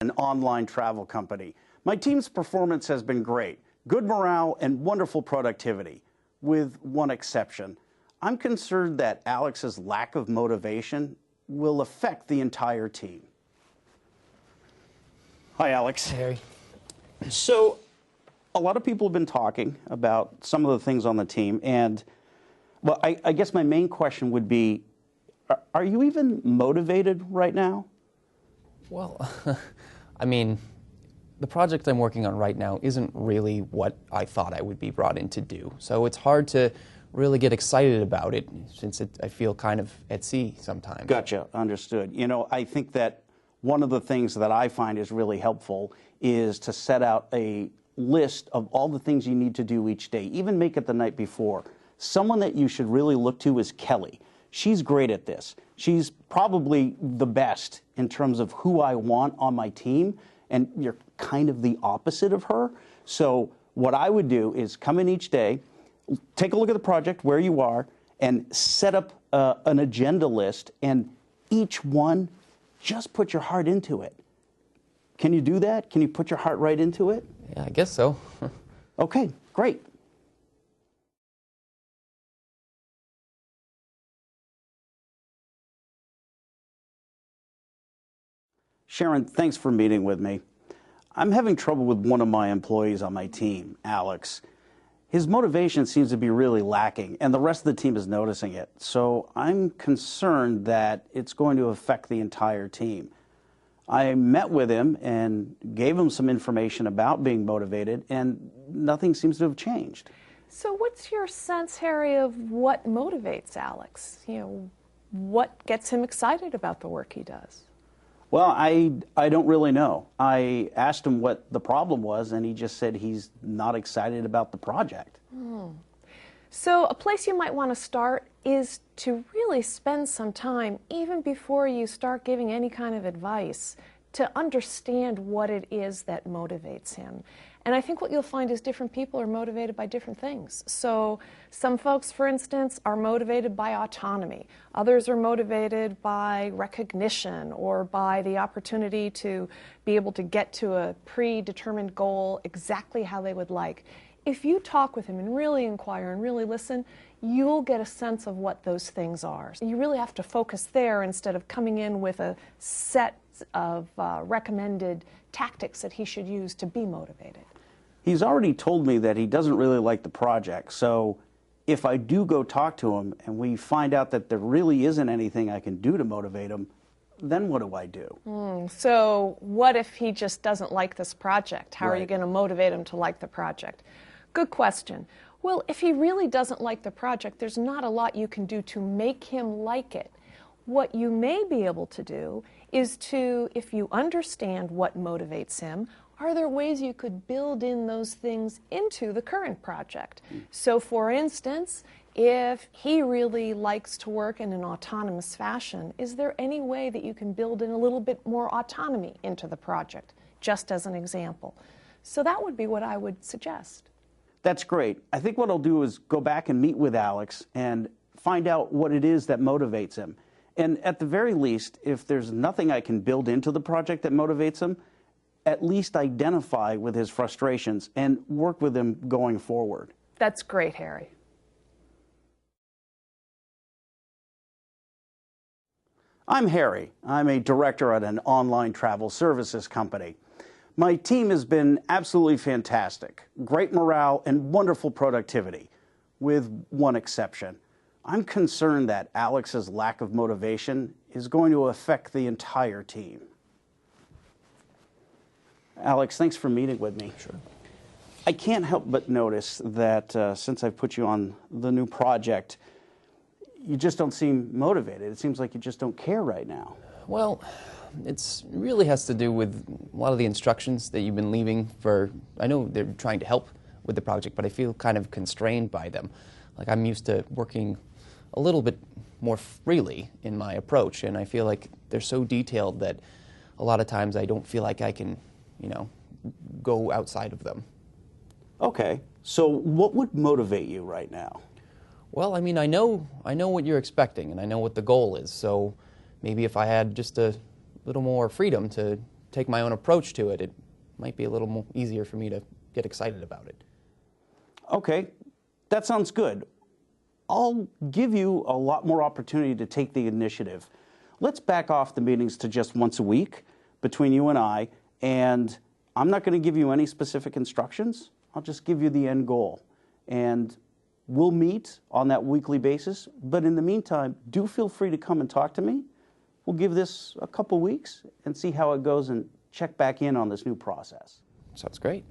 An online travel company. My team's performance has been great. Good morale and wonderful productivity, with one exception. I'm concerned that Alex's lack of motivation will affect the entire team. Hi, Alex. Hey, Harry. So, a lot of people have been talking about some of the things on the team, and, well, I guess my main question would be, are you even motivated right now? Well, I mean, the project I'm working on right now isn't really what I thought I would be brought in to do. So it's hard to really get excited about it since I feel kind of at sea sometimes. Gotcha, understood. You know, I think that one of the things that I find is really helpful is to set out a list of all the things you need to do each day, even make it the night before. Someone that you should really look to is Kelly. She's great at this. She's probably the best in terms of who I want on my team, and you're kind of the opposite of her. So what I would do is come in each day, take a look at the project where you are, and set up an agenda list, and each one, just put your heart into it. Can you do that? Can you put your heart right into it? Yeah, I guess so. Okay, great. Sharon, thanks for meeting with me. I'm having trouble with one of my employees on my team, Alex. His motivation seems to be really lacking, and the rest of the team is noticing it. So I'm concerned that it's going to affect the entire team. I met with him and gave him some information about being motivated, and nothing seems to have changed. So what's your sense, Harry, of what motivates Alex? You know, what gets him excited about the work he does? Well, I don't really know. I asked him what the problem was, and he just said he's not excited about the project. So a place you might want to start is to really spend some time, even before you start giving any kind of advice, to understand what it is that motivates him. And I think what you'll find is different people are motivated by different things. So some folks, for instance, are motivated by autonomy. Others are motivated by recognition or by the opportunity to be able to get to a predetermined goal exactly how they would like. If you talk with him and really inquire and really listen, you'll get a sense of what those things are. So you really have to focus there instead of coming in with a set of recommended tactics that he should use to be motivated. He's already told me that he doesn't really like the project, so if I do go talk to him and we find out that there really isn't anything I can do to motivate him, then what do I do? So what if he just doesn't like this project? How are you Right. going to motivate him to like the project? Good question. Well, if he really doesn't like the project, there's not a lot you can do to make him like it. What you may be able to do is to, if you understand what motivates him, are there ways you could build in those things into the current project? So for instance, if he really likes to work in an autonomous fashion, is there any way that you can build in a little bit more autonomy into the project, just as an example? So that would be what I would suggest. That's great. I think what I'll do is go back and meet with Alex and find out what it is that motivates him. And at the very least, if there's nothing I can build into the project that motivates him, at least identify with his frustrations and work with him going forward. That's great, Harry. I'm Harry. I'm a director at an online travel services company. My team has been absolutely fantastic. Great morale and wonderful productivity, with one exception. I'm concerned that Alex's lack of motivation is going to affect the entire team. Alex, thanks for meeting with me. Sure. I can't help but notice that since I've put you on the new project, you just don't seem motivated. It seems like you just don't care right now. Well, it really has to do with a lot of the instructions that you've been leaving for, I know they're trying to help with the project, but I feel kind of constrained by them. Like I'm used to working a little bit more freely in my approach, and I feel like they're so detailed that a lot of times I don't feel like I can, you know, go outside of them. Okay, so what would motivate you right now? Well, I mean, I know what you're expecting, and I know what the goal is, so maybe if I had just a little more freedom to take my own approach to it, it might be a little more easier for me to get excited about it. Okay, that sounds good. I'll give you a lot more opportunity to take the initiative. Let's back off the meetings to just once a week between you and I'm not going to give you any specific instructions. I'll just give you the end goal. And we'll meet on that weekly basis, but in the meantime, do feel free to come and talk to me. We'll give this a couple weeks and see how it goes and check back in on this new process. Sounds great.